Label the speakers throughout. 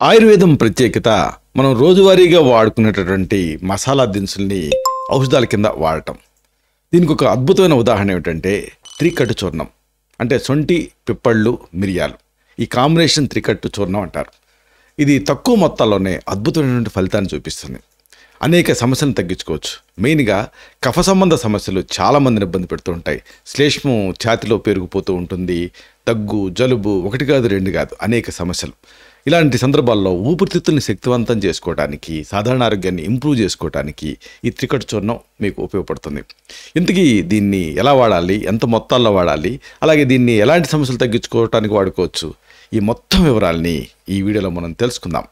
Speaker 1: ఆయుర్వేదం ప్రత్యేకత మనం రోజువారీగా వాడుకునేటటువంటి మసాలా దినుసుల్ని ఔషధాల కింద వాడటం. దీనికి ఒక అద్భుతమైన ఉదాహరణ ఏమిటంటే త్రికట్టు చూర్ణం. అంటే సొంటి, పిప్పళ్ళు, మిరియాలు, ఈ కాంబినేషన్ త్రికట్టు చూర్ణం అంటారు. ఇది తక్కువ మొత్తాల్లోనే అద్భుతమైనటువంటి ఫలితాన్ని చూపిస్తుంది. అనేక సమస్యలను తగ్గించుకోవచ్చు. మెయిన్గా కఫ సంబంధ సమస్యలు చాలామందిని ఇబ్బంది పెడుతూ ఉంటాయి. శ్లేష్మం ఛాతిలో పెరిగిపోతూ ఉంటుంది. దగ్గు, జలుబు, ఒకటి కాదు రెండు కాదు, అనేక సమస్యలు. ఇలాంటి సందర్భాల్లో ఊపిరితిత్తుల్ని శక్తివంతం చేసుకోవడానికి, సాధారణ ఆరోగ్యాన్ని ఇంప్రూవ్ చేసుకోవడానికి ఈ త్రికట్టు చూర్ణం మీకు ఉపయోగపడుతుంది. ఇంతకీ దీన్ని ఎలా వాడాలి, ఎంత మొత్తాల్లో వాడాలి, అలాగే దీన్ని ఎలాంటి సమస్యలు తగ్గించుకోవడానికి వాడుకోవచ్చు, ఈ మొత్తం వివరాలని ఈ వీడియోలో మనం తెలుసుకుందాం.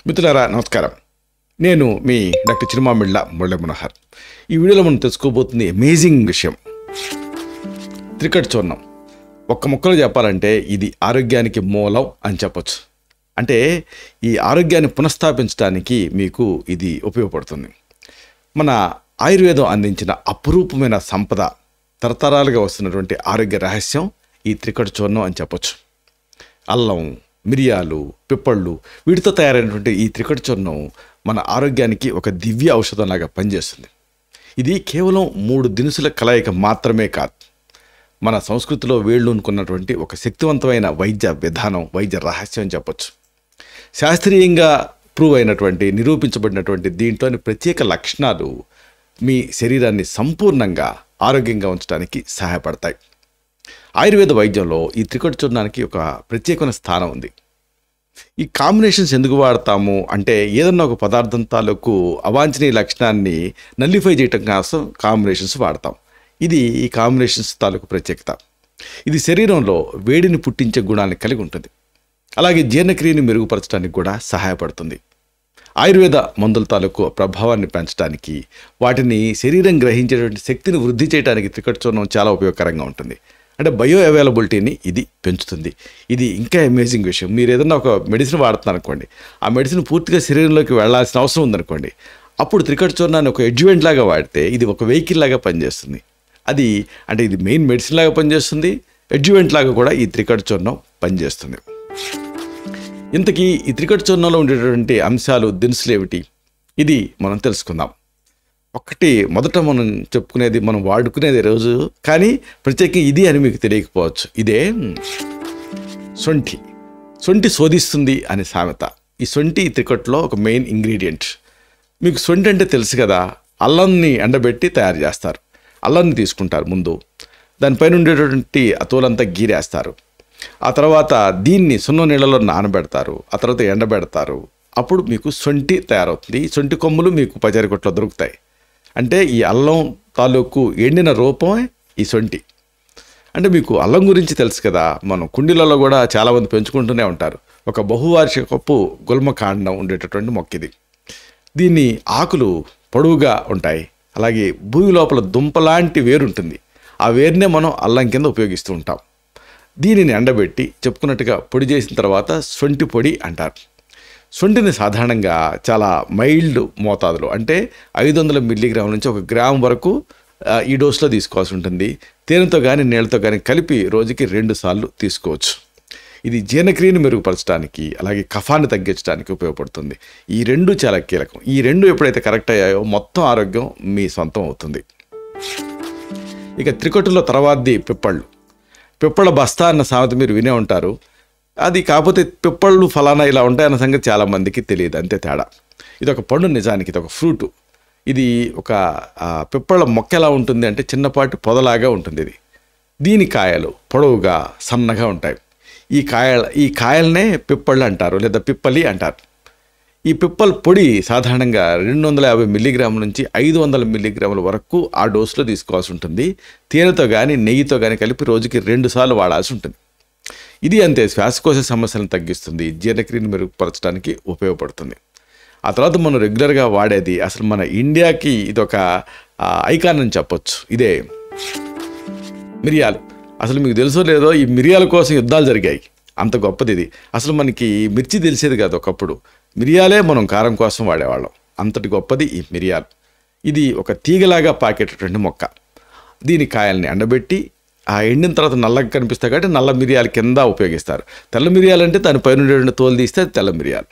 Speaker 1: మిత్రులారా నమస్కారం, నేను మీ డాక్టర్ చిరుమామిళ్ళ మురళీ మనోహర్. ఈ వీడియోలో మనం తెలుసుకోబోతుంది అమేజింగ్ విషయం, త్రికట్టు చూర్ణం. ఒక్క ముక్కలో చెప్పాలంటే ఇది ఆరోగ్యానికి మూలం అని చెప్పొచ్చు. అంటే ఈ ఆరోగ్యాన్ని పునఃస్థాపించడానికి మీకు ఇది ఉపయోగపడుతుంది. మన ఆయుర్వేదం అందించిన అపురూపమైన సంపద, తరతరాలుగా వస్తున్నటువంటి ఆరోగ్య రహస్యం ఈ త్రికట్టు చూర్ణం అని చెప్పొచ్చు. అల్లం, మిరియాలు, పిప్పళ్ళు, వీటితో తయారైనటువంటి ఈ త్రికట్టు చూర్ణం మన ఆరోగ్యానికి ఒక దివ్య ఔషధంలాగా పనిచేస్తుంది. ఇది కేవలం 3 దినుసుల కలయిక మాత్రమే కాదు, మన సంస్కృతిలో వేళ్ళూనుకున్నటువంటి ఒక శక్తివంతమైన వైద్య విధానం, వైద్య రహస్యం అని చెప్పొచ్చు. శాస్త్రీయంగా ప్రూవ్ అయినటువంటి, నిరూపించబడినటువంటి దీంట్లోని ప్రత్యేక లక్షణాలు మీ శరీరాన్ని సంపూర్ణంగా ఆరోగ్యంగా ఉంచడానికి సహాయపడతాయి. ఆయుర్వేద వైద్యంలో ఈ త్రికట్టు చూర్ణానికి ఒక ప్రత్యేకమైన స్థానం ఉంది. ఈ కాంబినేషన్స్ ఎందుకు వాడతాము అంటే, ఏదన్నా ఒక పదార్థం తాలూకు అవాంఛనీయ లక్షణాన్ని నల్లిఫై చేయటం కోసం కాంబినేషన్స్ వాడతాం. ఇది ఈ కాంబినేషన్స్ తాలూకు ప్రత్యేకత. ఇది శరీరంలో వేడిని పుట్టించే గుణాన్ని కలిగి ఉంటుంది. అలాగే జీర్ణక్రియని మెరుగుపరచడానికి కూడా సహాయపడుతుంది. ఆయుర్వేద మందుల తాలూకు ప్రభావాన్ని పెంచడానికి, వాటిని శరీరం గ్రహించేటువంటి శక్తిని వృద్ధి చేయడానికి త్రికట్టు చూర్ణం చాలా ఉపయోగకరంగా ఉంటుంది. అంటే బయో అవైలబిలిటీని ఇది పెంచుతుంది. ఇది ఇంకా అమేజింగ్ విషయం. మీరు ఏదన్నా ఒక మెడిసిన్ వాడుతున్నారు అనుకోండి, ఆ మెడిసిన్ పూర్తిగా శరీరంలోకి వెళ్లాల్సిన అవసరం ఉందనుకోండి, అప్పుడు త్రికట్టు చూర్ణాన్ని ఒక ఎడ్జువెంట్ లాగా వాడితే ఇది ఒక వెహికల్ లాగా పనిచేస్తుంది. అది అంటే ఇది మెయిన్ మెడిసిన్ లాగా పనిచేస్తుంది, ఎడ్జువెంట్ లాగా కూడా ఈ త్రికట్టు చూర్ణం పనిచేస్తుంది. ఇంతకీ ఈ త్రికట్టు చూర్ణంలో ఉండేటటువంటి అంశాలు, దినుసులు ఏమిటి, ఇది మనం తెలుసుకుందాం. మొదట మనం చెప్పుకునేది, మనం వాడుకునేది రోజు, కానీ ప్రత్యేకంగా ఇది అని మీకు తెలియకపోవచ్చు. ఇదే సొంటి శోధిస్తుంది అనే సామెత. ఈ సొంటి త్రికట్టులో ఒక మెయిన్ ఇంగ్రీడియంట్. మీకు సొంటి అంటే తెలుసు కదా, అల్లంని ఎండబెట్టి తయారు చేస్తారు. అల్లాన్ని తీసుకుంటారు ముందు, దానిపైన ఉండేటటువంటి తోలంతా గీరేస్తారు. ఆ తర్వాత దీన్ని సున్నం నీళ్ళలో నానబెడతారు, ఆ తర్వాత ఎండబెడతారు. అప్పుడు మీకు సొంటి తయారవుతుంది. ఈ సొంటి కొమ్ములు మీకు పచారీ కొట్లో దొరుకుతాయి. అంటే ఈ అల్లం తాలూకు ఎండిన రూపమే ఈ సొంటి. అంటే మీకు అల్లం గురించి తెలుసు కదా, మనం కుండీలలో కూడా చాలామంది పెంచుకుంటూనే ఉంటారు. ఒక బహువార్షికపు గుల్మకాండం ఉండేటటువంటి మొక్క ఇది. దీని ఆకులు పొడవుగా ఉంటాయి. అలాగే భూమి లోపల దుంపలాంటి వేరు ఉంటుంది. ఆ వేరునే మనం అల్లం కింద ఉపయోగిస్తూ ఉంటాం. దీనిని ఎండబెట్టి చెప్పుకున్నట్టుగా పొడి చేసిన తర్వాత సొంటి పొడి అంటారు. సొంటిని సాధారణంగా చాలా మైల్డ్ మోతాదులో, అంటే 500 మిల్లీగ్రాముల నుంచి 1 గ్రామ్ వరకు ఈ డోస్లో తీసుకోవాల్సి ఉంటుంది. తేనెతో కానీ నీళ్ళతో కానీ కలిపి రోజుకి 2 సార్లు తీసుకోవచ్చు. ఇది జీర్ణక్రియను మెరుగుపరచడానికి, అలాగే కఫాన్ని తగ్గించడానికి ఉపయోగపడుతుంది. ఈ 2 చాలా కీలకం. ఈ 2 ఎప్పుడైతే కరెక్ట్ అయ్యాయో మొత్తం ఆరోగ్యం మీ సొంతం అవుతుంది. ఇక త్రికట్టులో తర్వాతది పిప్పళ్ళ బస్తా అన్న సామెత మీరు వినే ఉంటారు. అది కాకపోతే పిప్పళ్ళు ఫలానా ఇలా ఉంటాయన్న సంగతి చాలామందికి తెలియదు, అంతే తేడా. ఇది ఒక పండు, నిజానికి ఇది ఒక ఫ్రూటు. ఇది ఒక పిప్పళ్ళ మొక్క ఎలా ఉంటుంది అంటే చిన్నపాటి పొదలాగా ఉంటుంది. దీని కాయలు పొడవుగా సన్నగా ఉంటాయి. ఈ కాయలనే పిప్పళ్ళు అంటారు, లేదా పిప్పలి అంటారు. ఈ పిప్పల పొడి సాధారణంగా 250 మిల్లీగ్రాముల నుంచి 500 మిల్లీగ్రాముల వరకు ఆ డోస్లో తీసుకోవాల్సి ఉంటుంది. తేనెతో కానీ నెయ్యితో కానీ కలిపి రోజుకి 2 సార్లు వాడాల్సి ఉంటుంది. ఇది అంతే, శ్వాసకోశ సమస్యలను తగ్గిస్తుంది, జీర్ణక్రియను మెరుగుపరచడానికి ఉపయోగపడుతుంది. ఆ తర్వాత మనం రెగ్యులర్గా వాడేది, అసలు మన ఇండియాకి ఇదొక ఐకాన్ అని చెప్పొచ్చు, ఇదే మిరియాలు. అసలు మీకు తెలుసో లేదో, ఈ మిరియాల కోసం యుద్ధాలు జరిగాయి. అంత గొప్పది ఇది. అసలు మనకి మిర్చి తెలిసేది కాదు ఒకప్పుడు, మిరియాలే మనం కారం కోసం వాడేవాళ్ళం. అంతటి గొప్పది ఈ మిరియాలు. ఇది ఒక తీగలాగా పాకేటటువంటి మొక్క. దీని కాయల్ని ఎండబెట్టి ఆ ఎండిన తర్వాత నల్లగా కనిపిస్తాయి కాబట్టి నల్ల మిరియాల కింద ఉపయోగిస్తారు. తెల్ల మిరియాలు అంటే దాని పైన ఉండేటువంటి తోలు తీస్తే అది తెల్ల మిరియాలు.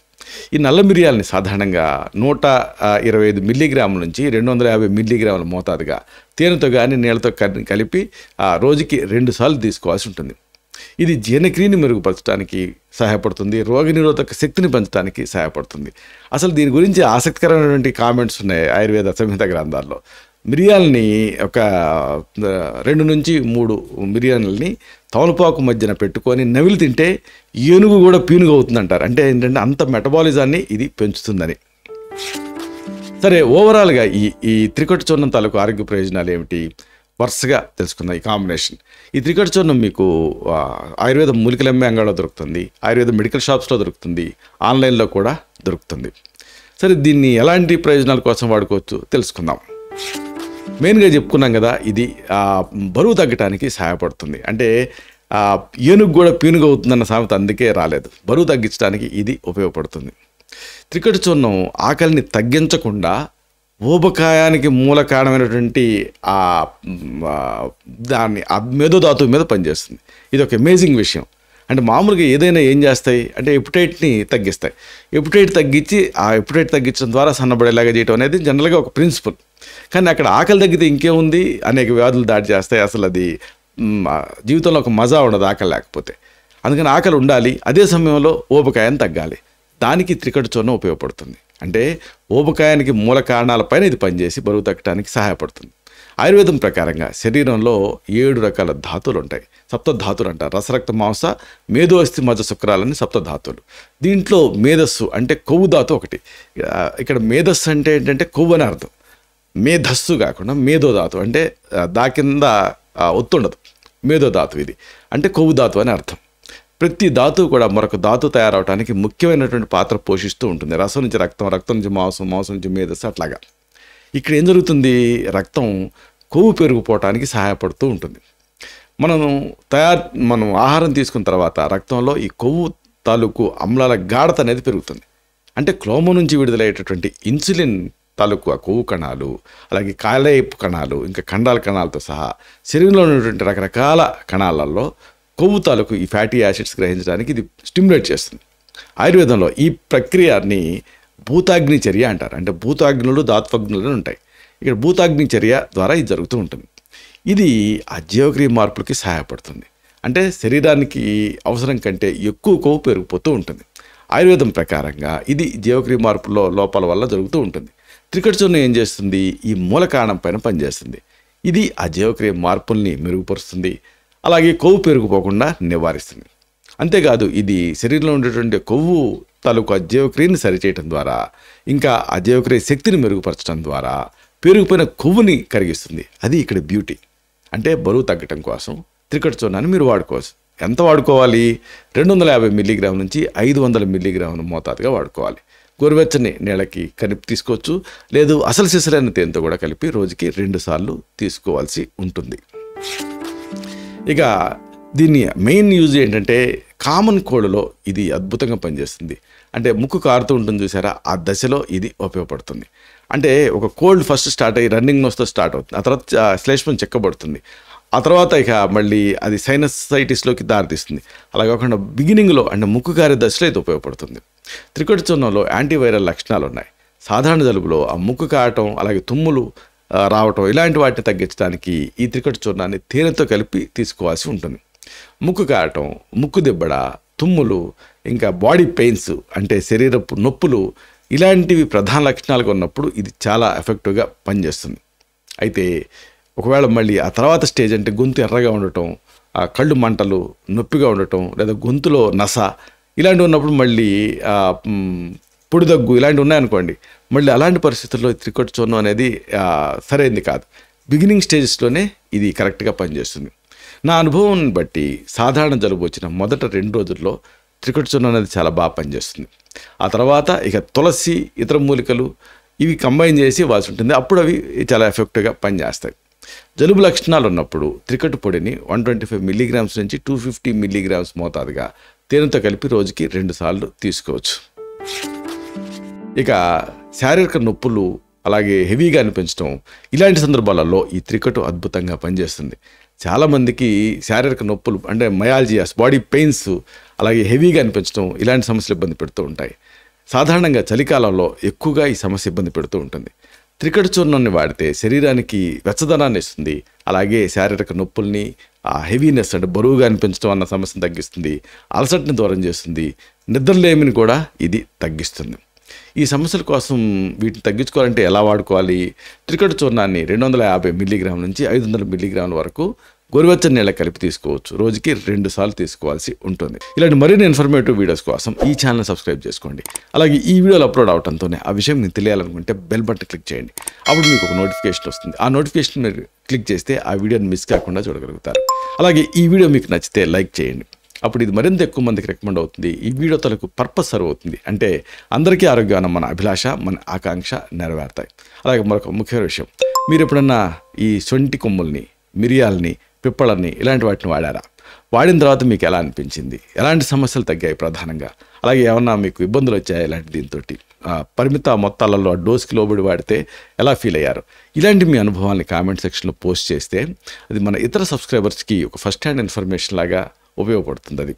Speaker 1: ఈ నల్ల మిరియాలని సాధారణంగా 125 మిల్లీగ్రాముల నుంచి 250 మిల్లీగ్రాముల మోతాదుగా తేనెతో కానీ నీళ్ళతో కలిపి రోజుకి 2 సార్లు తీసుకోవాల్సి ఉంటుంది. ఇది జీర్ణక్రియని మెరుగుపరచడానికి సహాయపడుతుంది, రోగనిరోధక శక్తిని పెంచడానికి సహాయపడుతుంది. అసలు దీని గురించి ఆసక్తికరమైనటువంటి కామెంట్స్ ఉన్నాయి ఆయుర్వేద సంహిత గ్రంథాల్లో. మిరియాలని ఒక 2 నుంచి 3 మిరియాలని తమలపాకు మధ్యన పెట్టుకొని నవిలి తింటే ఏనుగు కూడా పీనుగు అవుతుందంటారు. అంటే ఏంటంటే అంత మెటబాలిజాన్ని ఇది పెంచుతుందని. సరే, ఓవరాల్గా ఈ త్రికట్టు చూర్ణం తాలూకు ఆరోగ్య ప్రయోజనాలు ఏమిటి వరుసగా తెలుసుకుందాం. ఈ కాంబినేషన్, ఈ త్రికట్టు చూర్ణం మీకు ఆయుర్వేద మూలికలు అమ్మే అంగడిలో దొరుకుతుంది, ఆయుర్వేద మెడికల్ షాప్స్లో దొరుకుతుంది, ఆన్లైన్లో కూడా దొరుకుతుంది. సరే, దీన్ని ఎలాంటి ప్రయోజనాల కోసం వాడుకోవచ్చు తెలుసుకుందాం. మెయిన్గా చెప్పుకున్నాం కదా, ఇది బరువు తగ్గడానికి సహాయపడుతుంది. అంటే ఏనుగు కూడా పీనుగు అవుతుందన్న సామెత అందుకే రాలేదు. బరువు తగ్గించడానికి ఇది ఉపయోగపడుతుంది. త్రికట్టు చూర్ణం ఆకలిని తగ్గించకుండా ఊబకాయానికి మూల కారణమైనటువంటి దాన్ని మేధోధాతువు మీద పనిచేస్తుంది. ఇది ఒక అమేజింగ్ విషయం. అంటే మామూలుగా ఏదైనా ఏం చేస్తాయి అంటే ఎపిటైట్ని తగ్గిస్తాయి. ఎపిటైట్ తగ్గించడం ద్వారా సన్నబడేలాగా చేయడం అనేది జనరల్గా ఒక ప్రిన్సిపల్. కానీ అక్కడ ఆకలి తగ్గితే ఇంకేముంది, అనేక వ్యాధులు దాడి చేస్తాయి. అసలు అది జీవితంలో ఒక మజా ఉండదు ఆకలి లేకపోతే. అందుకని ఆకలి ఉండాలి, అదే సమయంలో ఊబకాయాన్ని తగ్గాలి. దానికి త్రికట్టు చూర్ణం ఉపయోగపడుతుంది. అంటే ఊబకాయానికి మూల కారణాలపైన ఇది పనిచేసి బరువు తగ్గడానికి సహాయపడుతుంది. ఆయుర్వేదం ప్రకారంగా శరీరంలో 7 రకాల ధాతువులు ఉంటాయి. సప్తధాతులు అంటారు. రసరక్త మాంస మేధో అస్థి మజ్జ శుక్రాలని సప్తధాతువులు. దీంట్లో మేధస్సు అంటే కొవ్వు ధాతు ఒకటి. ఇక్కడ మేధస్సు అంటే ఏంటంటే కొవ్వు అని అర్థం. మేధస్సు కాకుండా మేధోధాతు అంటే దా కింద ఒత్తుండదు, మేధోధాతు ఇది అంటే కొవ్వు ధాతు అని అర్థం. ప్రతి ధాతువు కూడా మరొక ధాతు తయారవడానికి ముఖ్యమైనటువంటి పాత్ర పోషిస్తూ ఉంటుంది. రసం నుంచి రక్తం, రక్తం నుంచి మాంసం, మాంసం నుంచి మేధస్సు, అట్లాగా. ఇక్కడ ఏం జరుగుతుంది, రక్తం కొవ్వు పెరిగిపోవటానికి సహాయపడుతూ ఉంటుంది. మనం ఆహారం తీసుకున్న తర్వాత రక్తంలో ఈ కొవ్వు తాలూకు అమ్లాల గాఢత అనేది పెరుగుతుంది. అంటే క్లోమ నుంచి విడుదలయ్యేటటువంటి ఇన్సులిన్ తాలూకు ఆ కొవ్వు కణాలు, అలాగే కాలేయపు కణాలు, ఇంకా కండాల కణాలతో సహా శరీరంలో ఉన్నటువంటి రకరకాల కణాలలో కొవ్వు తాలూకు ఈ ఫ్యాటీ యాసిడ్స్ గ్రహించడానికి ఇది స్టిమ్యులేట్ చేస్తుంది. ఆయుర్వేదంలో ఈ ప్రక్రియని భూతాగ్ని చర్య అంటారు. అంటే భూతాగ్నులు, ధాత్వగ్నులు ఉంటాయి. ఇక్కడ భూతాగ్ని చర్య ద్వారా ఇది జరుగుతూ ఉంటుంది. ఇది ఆ జీవక్రియ మార్పులకి సహాయపడుతుంది. అంటే శరీరానికి అవసరం కంటే ఎక్కువ కొవ్వు పెరిగిపోతూ ఉంటుంది. ఆయుర్వేదం ప్రకారంగా ఇది జీవక్రియ మార్పుల్లో లోపాల వల్ల జరుగుతూ ఉంటుంది. త్రికట్టు చూర్ణం ఏం చేస్తుంది, ఈ మూల కారణం పైన పనిచేస్తుంది. ఇది ఆ జీవక్రియ మార్పుల్ని మెరుగుపరుస్తుంది, అలాగే కొవ్వు పెరిగిపోకుండా నివారిస్తుంది. అంతేకాదు ఇది శరీరంలో ఉండేటువంటి కొవ్వు తాలూకు ఆ జీవక్రియని సరిచేయటం ద్వారా, ఇంకా ఆ జీవక్రియ శక్తిని మెరుగుపరచడం ద్వారా పెరిగిపోయిన కొవ్వుని కరిగిస్తుంది. అది ఇక్కడ బ్యూటీ. అంటే బరువు తగ్గటం కోసం త్రికట్టు చూర్ణాన్ని మీరు వాడుకోవచ్చు. ఎంత వాడుకోవాలి, 250 మిల్లీగ్రాముల నుంచి 500 మిల్లీగ్రాముల మోతాదుగా వాడుకోవాలి. గోరువెచ్చని నీళ్ళకి కలిపి తీసుకోవచ్చు, లేదు అసలు సిసలైన తేనెతో కూడా కలిపి రోజుకి 2 సార్లు తీసుకోవాల్సి ఉంటుంది. ఇక దీన్ని మెయిన్ యూజ్ ఏంటంటే కామన్ కోల్డ్లో ఇది అద్భుతంగా పనిచేస్తుంది. అంటే ముక్కు కారుతూ ఉంటుంది చూసారా, ఆ దశలో ఇది ఉపయోగపడుతుంది. అంటే ఒక కోల్డ్ ఫస్ట్ స్టార్ట్ అయ్యి రన్నింగ్ నోస్తో స్టార్ట్ అవుతుంది, ఆ తర్వాత శ్లేష్మం చెక్కబడుతుంది, ఆ తర్వాత ఇక మళ్ళీ అది సైనసైటిస్లోకి దారితీస్తుంది. అలా కాకుండా బిగినింగ్లో అంటే ముక్కు కారే దశలో ఇది ఉపయోగపడుతుంది. త్రికట్టు చూర్ణంలో యాంటీవైరల్ లక్షణాలు ఉన్నాయి. సాధారణ జలుబులో ఆ ముక్కు కారటం, అలాగే తుమ్ములు రావటం, ఇలాంటి వాటిని తగ్గించడానికి ఈ త్రికట్టు చూర్ణాన్ని తేనెతో కలిపి తీసుకోవాల్సి ఉంటుంది. ముక్కు కారటం, ముక్కు దిబ్బడ, తుమ్ములు, ఇంకా బాడీ పెయిన్స్ అంటే శరీరపు నొప్పులు, ఇలాంటివి ప్రధాన లక్షణాలుగా ఉన్నప్పుడు ఇది చాలా ఎఫెక్టివ్గా పనిచేస్తుంది. అయితే ఒకవేళ మళ్ళీ ఆ తర్వాత స్టేజ్ అంటే గొంతు ఎర్రగా ఉండటం, ఆ కళ్ళు మంటలు, నొప్పిగా ఉండటం, లేదా గొంతులో నస ఇలాంటివి ఉన్నప్పుడు మళ్ళీ పొడి దగ్గు ఇలాంటివి ఉన్నాయనుకోండి, మళ్ళీ అలాంటి పరిస్థితుల్లో త్రికట్టు చూర్ణం అనేది సరైనది కాదు. బిగినింగ్ స్టేజెస్లోనే ఇది కరెక్ట్గా పనిచేస్తుంది. నా అనుభవం బట్టి సాధారణ జలుబు వచ్చిన మొదట 2 రోజుల్లో త్రికట్టు చూర్ణం అనేది చాలా బాగా పనిచేస్తుంది. ఆ తర్వాత ఇక తులసి, ఇతర మూలికలు ఇవి కంబైన్ చేసి ఇవ్వాల్సి ఉంటుంది. అప్పుడు అవి చాలా ఎఫెక్టివ్గా పనిచేస్తాయి. జలుబు లక్షణాలు ఉన్నప్పుడు త్రికట్టు పొడిని 125 మిల్లీగ్రామ్స్ నుంచి 250 మిల్లీగ్రామ్స్ మోతాదుగా తేనెతో కలిపి రోజుకి 2 సార్లు తీసుకోవచ్చు. ఇక శారీరక నొప్పులు, అలాగే హెవీగా అనిపించడం, ఇలాంటి సందర్భాలలో ఈ త్రికట్టు అద్భుతంగా పనిచేస్తుంది. చాలామందికి శారీరక నొప్పులు అంటే మయాల్జియాస్, బాడీ పెయిన్స్, అలాగే హెవీగా అనిపించడం ఇలాంటి సమస్యలు ఇబ్బంది పెడుతూ ఉంటాయి. సాధారణంగా చలికాలంలో ఎక్కువగా ఈ సమస్య ఇబ్బంది పెడుతూ ఉంటుంది. త్రికట చూర్ణాన్ని వాడితే శరీరానికి వెచ్చదనాన్ని ఇస్తుంది, అలాగే శారీరక నొప్పుల్ని, ఆ హెవీనెస్ అంటే బరువుగా అనిపించడం అన్న సమస్యను తగ్గిస్తుంది, అలసటని దూరం చేస్తుంది, నిద్రలేమిని కూడా ఇది తగ్గిస్తుంది. ఈ సమస్యల కోసం వీటిని తగ్గించుకోవాలంటే ఎలా వాడుకోవాలి? త్రికట చూర్ణాన్ని 250 మిల్లీగ్రాముల నుంచి 500 మిల్లీగ్రాముల వరకు గోరువెచ్చని నీళ్ళ కలిపి తీసుకోవచ్చు. రోజుకి 2 సార్లు తీసుకోవాల్సి ఉంటుంది. ఇలాంటి మరిన్ని ఇన్ఫర్మేటివ్ వీడియోస్ కోసం ఈ ఛానల్ సబ్స్క్రైబ్ చేసుకోండి. అలాగే ఈ వీడియోలు అప్లోడ్ అవడంతోనే ఆ విషయం మీకు తెలియాలనుకుంటే బెల్ బటన్ క్లిక్ చేయండి. అప్పుడు మీకు ఒక నోటిఫికేషన్ వస్తుంది. ఆ నోటిఫికేషన్ మీరు క్లిక్ చేస్తే ఆ వీడియోని మిస్ కాకుండా చూడగలుగుతారు. అలాగే ఈ వీడియో మీకు నచ్చితే లైక్ చేయండి. అప్పుడు ఇది మరింత ఎక్కువ మందికి రికమెండ్ అవుతుంది. ఈ వీడియో తలకు పర్పస్ సర్వ్ అవుతుంది. అంటే అందరికీ ఆరోగ్యం మన అభిలాష, మన ఆకాంక్ష నెరవేరుతాయి. అలాగే మరొక ముఖ్యమైన విషయం, మీరు ఎప్పుడన్నా ఈ సొంటి కొమ్ముల్ని, మిరియాలని, పిప్పళ్ళని ఇలాంటి వాటిని వాడారా? వాడిన తర్వాత మీకు ఎలా అనిపించింది? ఎలాంటి సమస్యలు తగ్గాయి ప్రధానంగా? అలాగే ఏమన్నా మీకు ఇబ్బందులు వచ్చాయి ఇలాంటి దీంతో? పరిమిత మొత్తాలలో డోస్కి లోబడి వాడితే ఎలా ఫీల్ అయ్యారు? ఇలాంటి మీ అనుభవాల్ని కామెంట్ సెక్షన్లో పోస్ట్ చేస్తే అది మన ఇతర సబ్స్క్రైబర్స్కి ఒక ఫస్ట్ హ్యాండ్ ఇన్ఫర్మేషన్ లాగా ఉపయోగపడుతుంది. అది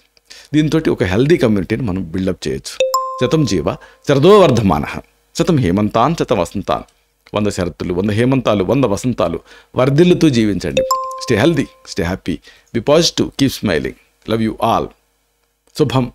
Speaker 1: దీంతో ఒక హెల్దీ కమ్యూనిటీని మనం బిల్డప్ చేయొచ్చు. శతం జీవ శరదో వర్ధమానః, శతం హేమంతాన్ శతం వసంతాన్. 100 శరత్తులు, 100 హేమంతాలు, 100 వసంతాలు వర్ధిల్లుతూ జీవించండి. Stay healthy, stay happy, be positive, keep smiling. Love you all. శుభం.